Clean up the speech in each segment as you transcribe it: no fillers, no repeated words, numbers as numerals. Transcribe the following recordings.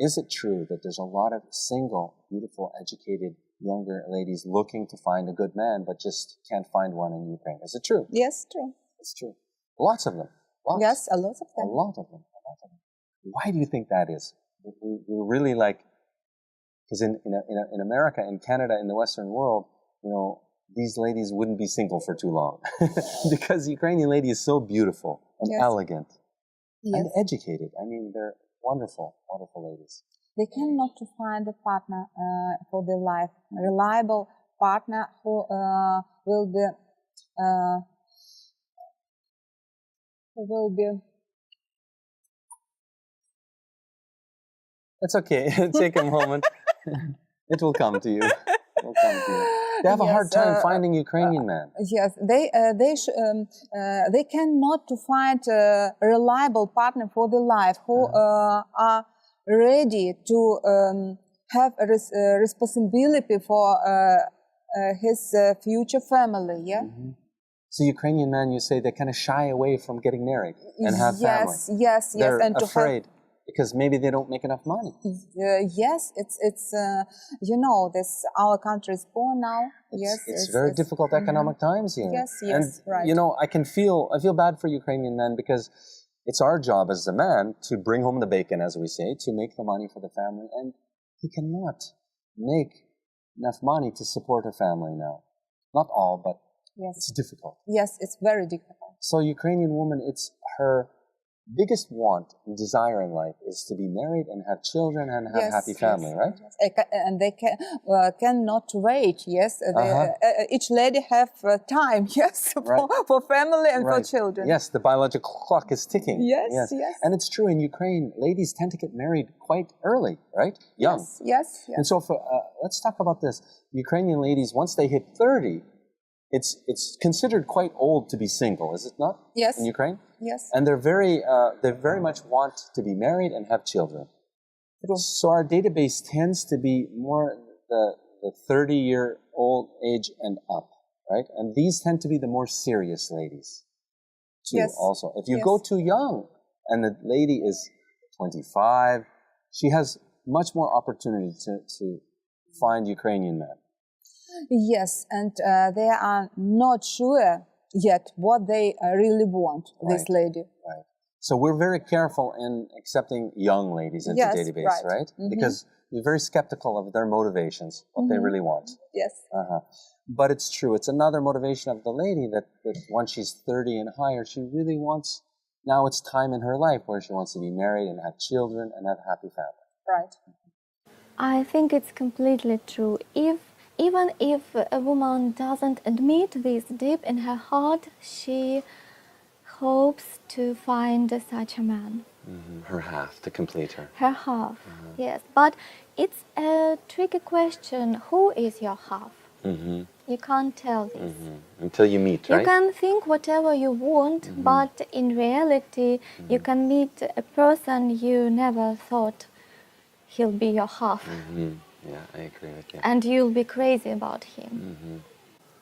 is it true that there's a lot of single, beautiful, educated, younger ladies looking to find a good man, but just can't find one in Ukraine? Is it true? Yes, true. It's true. Lots of them. Lots. Yes, a lot of A them. lot of them. A lot of them. Why do you think that is? We're really like, because in America, in Canada, in the Western world, these ladies wouldn't be single for too long because the Ukrainian lady is so beautiful and elegant and educated. I mean, they're wonderful, wonderful ladies. They cannot to find a partner for their life, a reliable partner who will be It's okay. Take a moment. It will come to you. It will come to you. They have a hard time finding Ukrainian men. Yes, they cannot to find a reliable partner for their life who are ready to have a responsibility for his future family. Yeah. Mm-hmm. So Ukrainian men, you say, they kind of shy away from getting married and have family. Yes, They're and afraid because maybe they don't make enough money. Yes, it's this our country is poor now. It's very difficult economic times here. Yes, and, right. I feel bad for Ukrainian men because it's our job as a man to bring home the bacon, as we say, to make the money for the family, and he cannot make enough money to support a family now. Not all, but it's difficult. Yes, it's very difficult. So Ukrainian woman, it's her biggest want and desire in life is to be married and have children and have a happy family, right? Yes. And they cannot wait, each lady have time, for family and for children. Yes, the biological clock is ticking. Yes. And it's true, in Ukraine, ladies tend to get married quite early, right? Young. Yes. And so let's talk about this. Ukrainian ladies, once they hit 30, it's considered quite old to be single, is it not? Yes. In Ukraine? Yes. And they very much want to be married and have children. True. So our database tends to be more the 30-year-old age and up, right? And these tend to be the more serious ladies, too, also. If you go too young and the lady is 25, she has much more opportunity to find Ukrainian men. Yes, and they are not sure yet what they really want, this lady. Right. So we're very careful in accepting young ladies into the database, right? Mm-hmm. Because we're very skeptical of their motivations, what they really want. Yes. But it's true. It's another motivation of the lady that once she's 30 and higher, she really wants, now it's time in her life where she wants to be married and have children and have a happy family. Right. I think it's completely true. Even if a woman doesn't admit this deep in her heart, she hopes to find such a man. Mm-hmm. Her half, to complete her. Her half, yes. But it's a tricky question. Who is your half? Mm-hmm. You can't tell this. Mm-hmm. Until you meet, right? You can think whatever you want, but in reality, you can meet a person you never thought he'll be your half. Yeah, I agree with you. And you'll be crazy about him.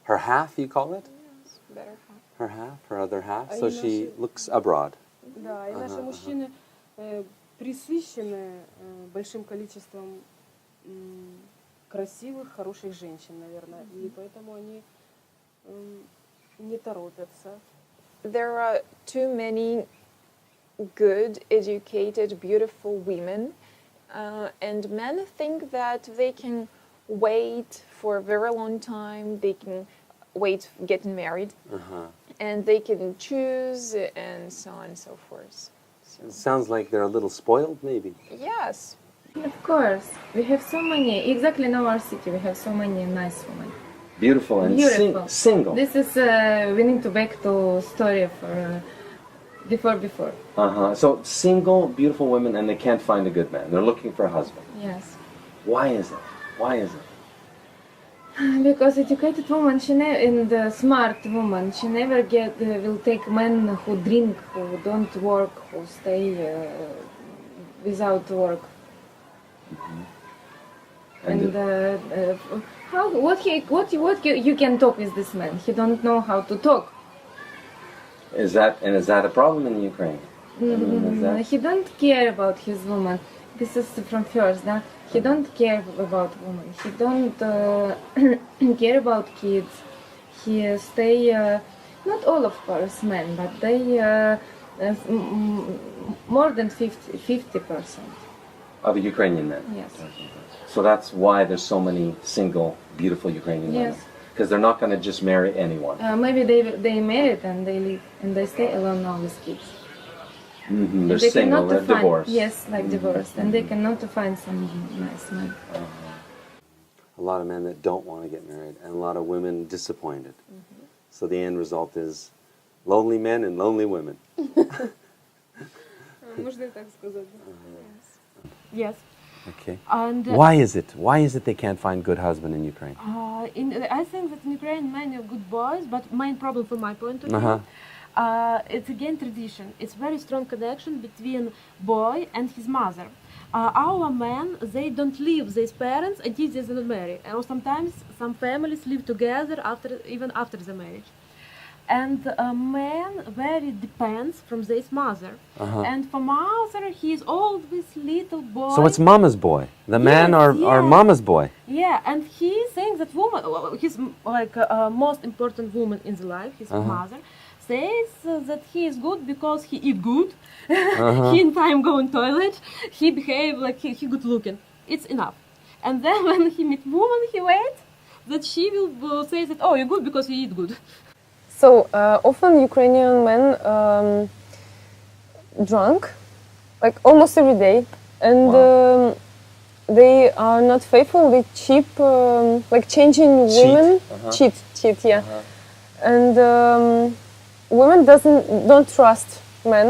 Her half, you call it? Yes, better half. Her half, her other half, so she looks abroad. Да, и наши мужчины пресыщены большим количеством красивых, хороших женщин, наверное, и поэтому они не торопятся. There are too many good, educated, beautiful women. And men think that they can wait for a very long time, they can wait getting married, and they can choose, and so on and so forth. So. It sounds like they're a little spoiled, maybe. Yes. Of course. We have so many, exactly in our city, we have so many nice women. Beautiful and single. This is, we need to back to story for before. So single, beautiful women, and they can't find a good man. They're looking for a husband. Yes. Why is it? Why is it? Because educated woman, and smart woman, she never will take men who drink, who don't work, who stay without work. And what you can talk with this man? He don't know how to talk. Is that a problem in Ukraine? He don't care about his woman. this is from first, that he don't care about women. He don't care about kids. He stay, not all of course men, but they more than 50%. Of Ukrainian men? Yes. So that's why there's so many single, beautiful Ukrainian women. Yes. Because they're not going to just marry anyone. Maybe they married and they live and they stay alone now with kids. Mm-hmm. They're They single, cannot they're find, divorced. yes, like divorced, and they cannot find some nice man. A lot of men that don't want to get married, and a lot of women disappointed. So the end result is lonely men and lonely women. Можна і так сказати. Yes. Okay. And Why is it? Why is it they can't find good husband in Ukraine? I think that in Ukraine many are good boys, but main problem from my point of view, it's again tradition. It's very strong connection between boy and his mother. Our men, they don't leave their parents until they don't marry, or sometimes some families live together even after the marriage. And a man very depends from his mother. And for mother, he is always little boy. So it's mama's boy. The man are mama's boy. Yeah, and he thinks that woman, his like most important woman in the life, his mother, says that he is good because he eat good, he in time go in toilet, he behave like he good looking. It's enough. And then when he meet woman, he wait that she will say that, oh, you're good because you eat good. So often Ukrainian men drunk, like almost every day, and they are not faithful. They cheap, like changing women, cheat, yeah. And women don't trust men.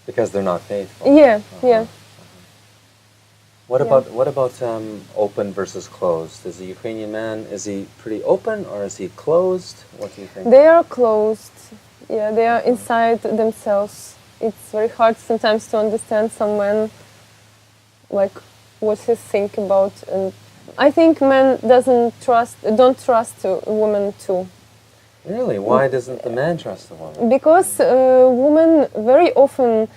Because they're not faithful. Yeah, yeah. What about open versus closed? Is the Ukrainian man, is he pretty open or is he closed? What do you think? They are closed. Yeah, they are inside themselves. It's very hard sometimes to understand some men, like what he think about. And I think men don't trust a woman too. Really? Why doesn't the man trust the woman? Because woman very often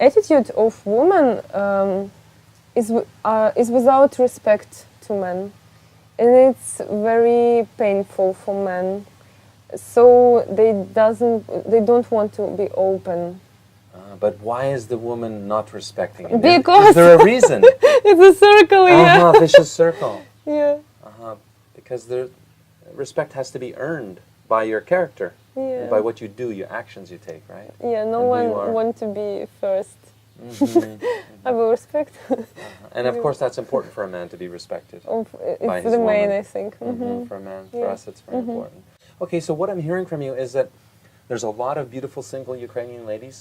attitude of woman is without respect to men, and it's very painful for men. So they don't want to be open. But why is the woman not respecting him? Because is there a reason? It's a circle, yeah. Vicious circle. Yeah. Because respect has to be earned by your character, and by what you do, your actions you take, right? Yeah, no one wants to be first. I will respect. And of course, that's important for a man to be respected. It's the main, I think. For a man, for us, it's very important. Okay, so what I'm hearing from you is that there's a lot of beautiful single Ukrainian ladies,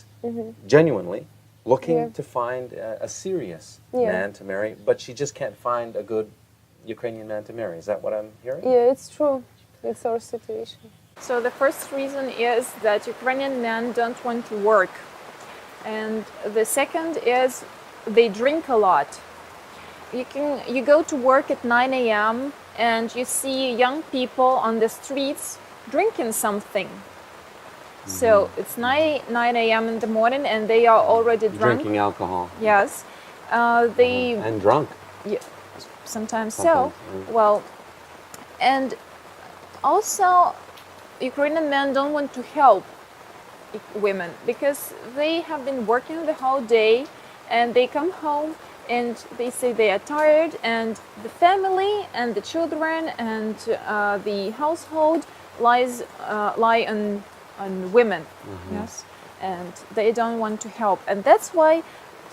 genuinely looking to find a serious man to marry, but she just can't find a good Ukrainian man to marry. Is that what I'm hearing? Yeah, it's true. It's our situation. So the first reason is that Ukrainian men don't want to work. And the second is they drink a lot. You go to work at 9 a.m. and you see young people on the streets drinking something. So it's 9 a.m. in the morning and they are already drunk. Drinking alcohol. Yes. And drunk. Yeah, sometimes so. Well, and also Ukrainian men don't want to help women because they have been working the whole day and they come home and they say they are tired, and the family and the children and the household lie on women. Yes, and they don't want to help, and that's why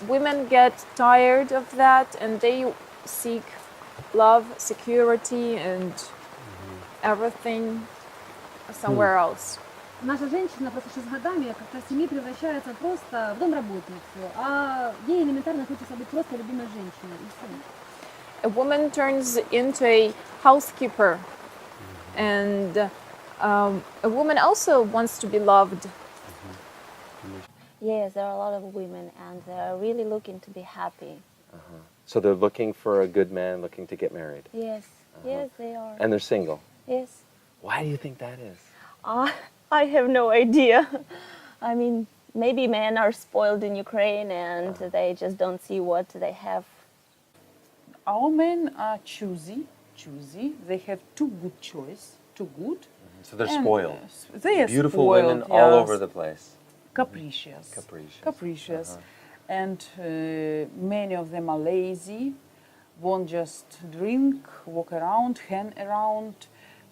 women get tired of that and they seek love, security and everything somewhere else. Наша женщина просто сейчас с годами как-то в семье превращается просто в домработницу, а ей элементарно хочется быть просто любимой женщиной. И все. A woman turns into a housekeeper, and a woman also wants to be loved. Yes, there are a lot of women and they're really looking to be happy. So they're looking for a good man, looking to get married. Yes, yes, they are. And they're single. Yes. Why do you think that is? I have no idea. I mean, maybe men are spoiled in Ukraine and they just don't see what they have. Our men are choosy. They have too good choice, too good. So they're And, spoiled. They are Beautiful spoiled, women all yes. over the place. Capricious. And many of them are lazy, won't just drink, walk around, hang around,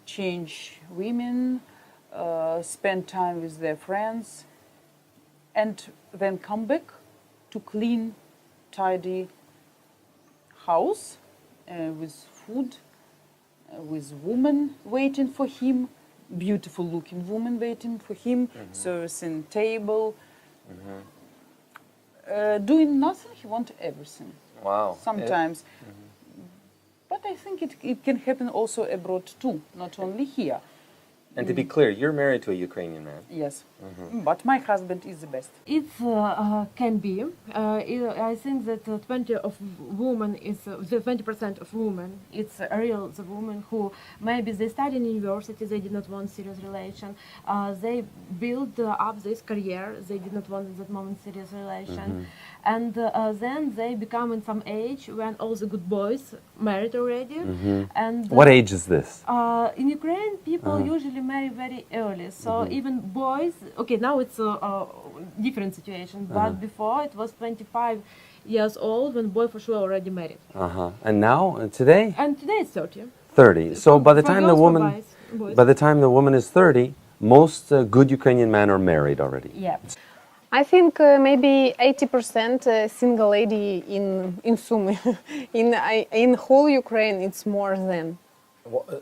change women, spend time with their friends, and then come back to clean, tidy house with food, with woman waiting for him, beautiful looking woman waiting for him, servicing table, doing nothing. He wants everything. Wow. Sometimes. But I think it can happen also abroad too, not only here. And to be clear, you're married to a Ukrainian man. Yes, but my husband is the best. It can be. I think that 20% of women, it's real the women who maybe they study in university, they did not want serious relation. They build up this career, they did not want at that moment serious relation. And then they become in some age when all the good boys married already. And What age is this? in Ukraine, people usually marry very early. So even boys, okay, now it's a different situation, but before it was 25 years old when boy for sure already married. And now, today? And today it's 30. 30. So by the For time girls, the for woman, boys. by the time the woman is 30, most good Ukrainian men are married already. Yeah. I think maybe 80% single lady in Sumy. in whole Ukraine, it's more than.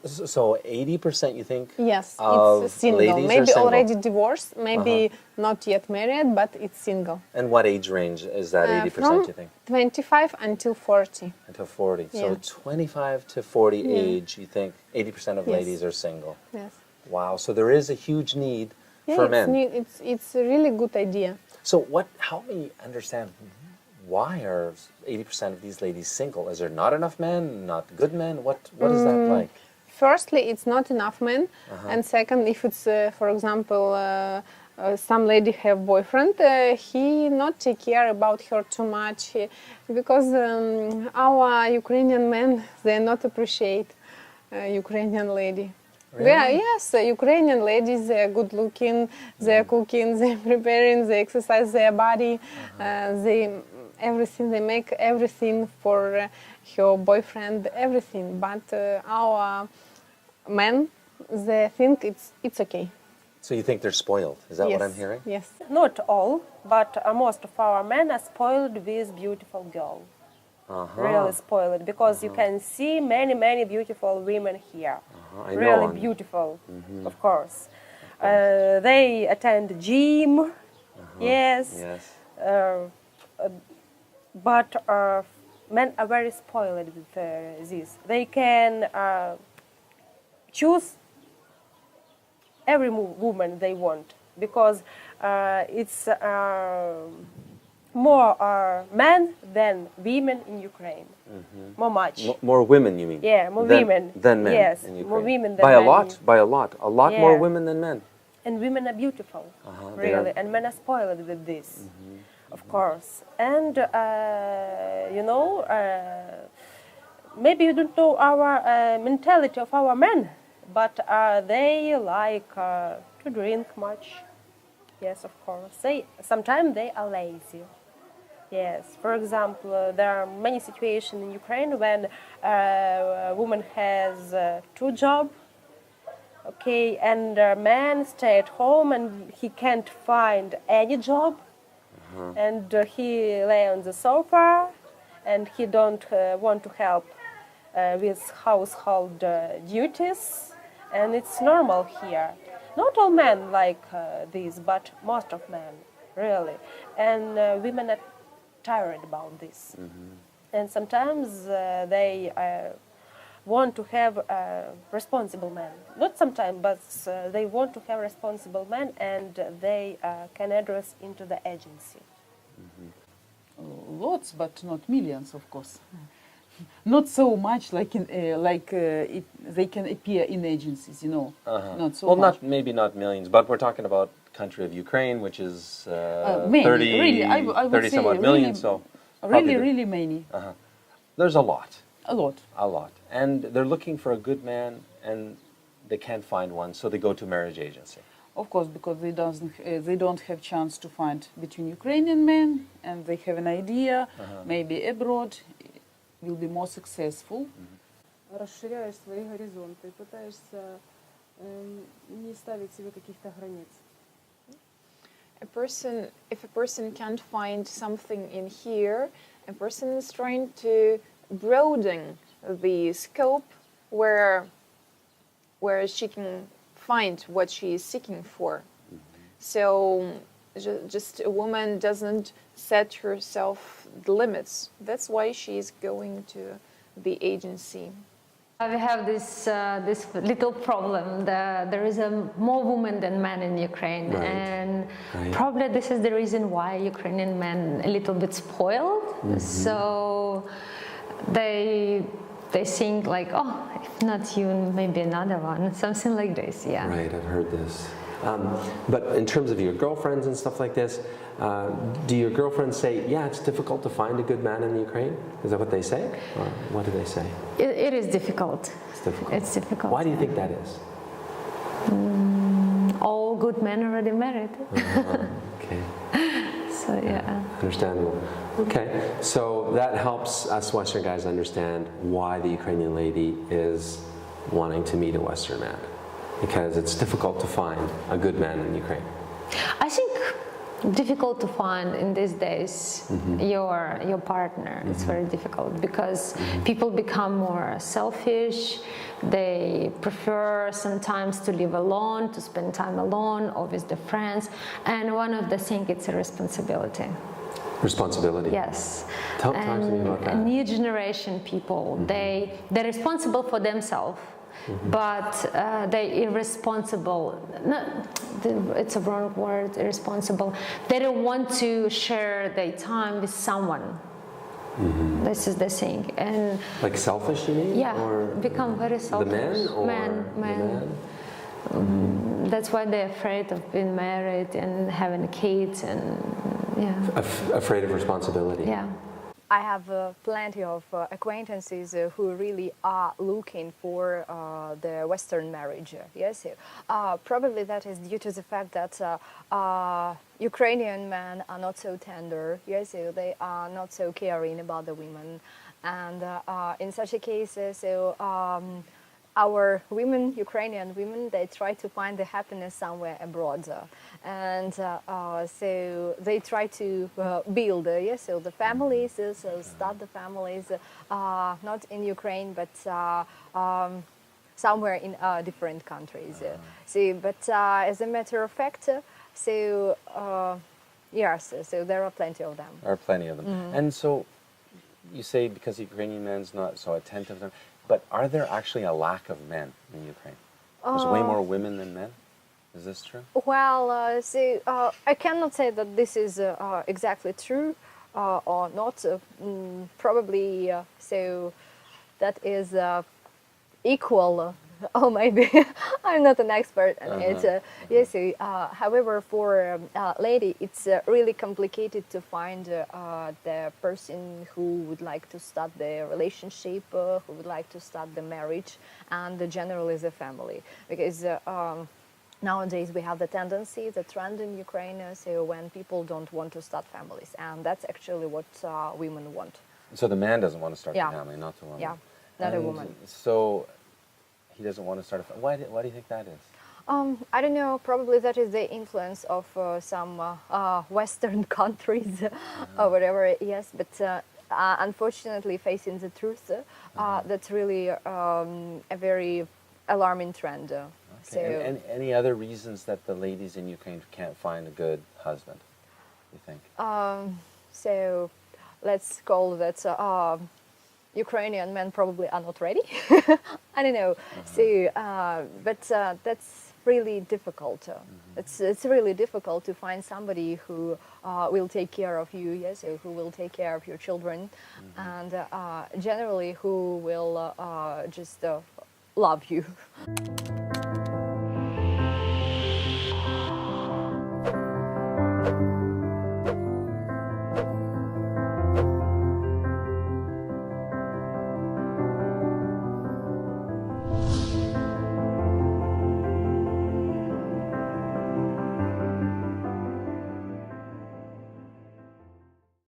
So 80% you think? Yes, of it's single. ladies are Maybe single? already divorced, maybe not yet married, but it's single. And what age range is that 80% From you think? 25 until 40. Until 40. Yeah. So 25 to 40 age, you think 80% of Yes. ladies are single. Yes. Wow. So there is a huge need Yeah, for men. it's a really good idea. So help me understand, why are 80% of these ladies single? Is there not enough men, not good men? What is that like? Firstly, it's not enough men, and second, if it's, for example, some lady have boyfriend, he not take care about her too much, because our Ukrainian men, they not appreciate Ukrainian lady. Really? Yeah, yes, Ukrainian ladies, they are good looking, they are cooking, they are preparing, they exercise their body, they make everything for her boyfriend, everything. But our men, they think it's okay. So you think they're spoiled? Is that Yes. what I'm hearing? Yes. Not all, but most of our men are spoiled with beautiful girl. Really spoiled, because you can see many beautiful women here. I know. Really beautiful, of course. They attend gym, yes. But men are very spoiled with this. They can choose every woman they want, because it's more men than women in Ukraine. More much. More women, you mean? Yeah, more than, women. Than men Yes, in Ukraine. more women than by a men. lot, by a lot. A lot more Yeah. women than men. And women are beautiful, they really. are. And men are spoiled with this, of course. And, you know, maybe you don't know our mentality of our men, but they like to drink much. Yes, of course. Sometimes they are lazy. Yes, for example, there are many situations in Ukraine when a woman has 2 jobs, okay, and a man stay at home and he can't find any job, and he lay on the sofa, and he don't want to help with household duties, and it's normal here. Not all men like this, but most of men, really, and women are tired about this, and sometimes they want to have a responsible man. Not sometimes, but they want to have responsible men, and they can address into the agency. Lots, but not millions, of course. Not so much like they can appear in agencies, you know. Not so well, much. maybe not millions, but we're talking about country of Ukraine, which is Many, 30, really, I would 30 say some odd million, so really many. there's a lot. A lot. A lot. And they're looking for a good man, and they can't find one, so they go to marriage agency. Of course, because they don't have chance to find between Ukrainian men, and they have an idea, maybe abroad will be more successful. Расширяешь свои горизонты, пытаешься не ставить себе каких-то границ. If a person can't find something in here, a person is trying to broaden the scope where she can find what she is seeking for. So just a woman doesn't set herself the limits. That's why she is going to the agency. We have this little problem. There is more women than men in Ukraine, and probably this is the reason why Ukrainian men a little bit spoiled. So they think like, oh, if not you, maybe another one, something like this. Yeah. Right, I've heard this. But in terms of your girlfriends and stuff like this, do your girlfriends say, yeah, it's difficult to find a good man in Ukraine? Is that what they say? Or what do they say? It is difficult. It's difficult. It's difficult. Why do you think that is? All good men already married. Okay. So, yeah. Understandable. Okay, so that helps us Western guys understand why the Ukrainian lady is wanting to meet a Western man. Because it's difficult to find a good man in Ukraine. I think difficult to find in these days your partner. It's very difficult because people become more selfish. They prefer sometimes to live alone, to spend time alone or with their friends. And one of the things, it's a responsibility. Responsibility? Yes. Talk to me about that. New generation people, they're responsible for themselves. But they're irresponsible. No, it's a wrong word, irresponsible. They don't want to share their time with someone. This is the thing. And like selfish, you mean? Yeah, or become very selfish. The men? Or men. That's why they're afraid of being married and having kids and, yeah. Afraid of responsibility. Yeah. I have plenty of acquaintances who really are looking for the Western marriage. Yes, probably that is due to the fact that Ukrainian men are not so tender. Yes, they are not so caring about the women, and in such a case, our women, Ukrainian women, they try to find the happiness somewhere abroad, and so they try to build, so the families, so start the families, not in Ukraine, but somewhere in different countries. So, but as a matter of fact, so yes, so there are plenty of them. There are plenty of them, and so you say because Ukrainian men's not so attentive to them. But are there actually a lack of men in Ukraine? There's way more women than men? Is this true? Well, I cannot say that this is exactly true or not. Probably so that is equal. Or maybe I'm not an expert on it. Yes. However, for a lady, it's really complicated to find the person who would like to start the relationship, who would like to start the marriage, and generally the family. Because nowadays we have the tendency, the trend in Ukraine, so when people don't want to start families, and that's actually what women want. So the man doesn't want to start the family, not the woman. Yeah, not a woman. So he doesn't want to start a family. Why do you think that is? I don't know. Probably that is the influence of some Western countries or whatever. Yes, but unfortunately, facing the truth, that's really a very alarming trend. Okay. So, and any other reasons that the ladies in Ukraine can't find a good husband, you think? So let's call that Ukrainian men probably are not ready. I don't know. So, but that's really difficult. It's really difficult to find somebody who will take care of you, yes, who will take care of your children, and generally who will just love you.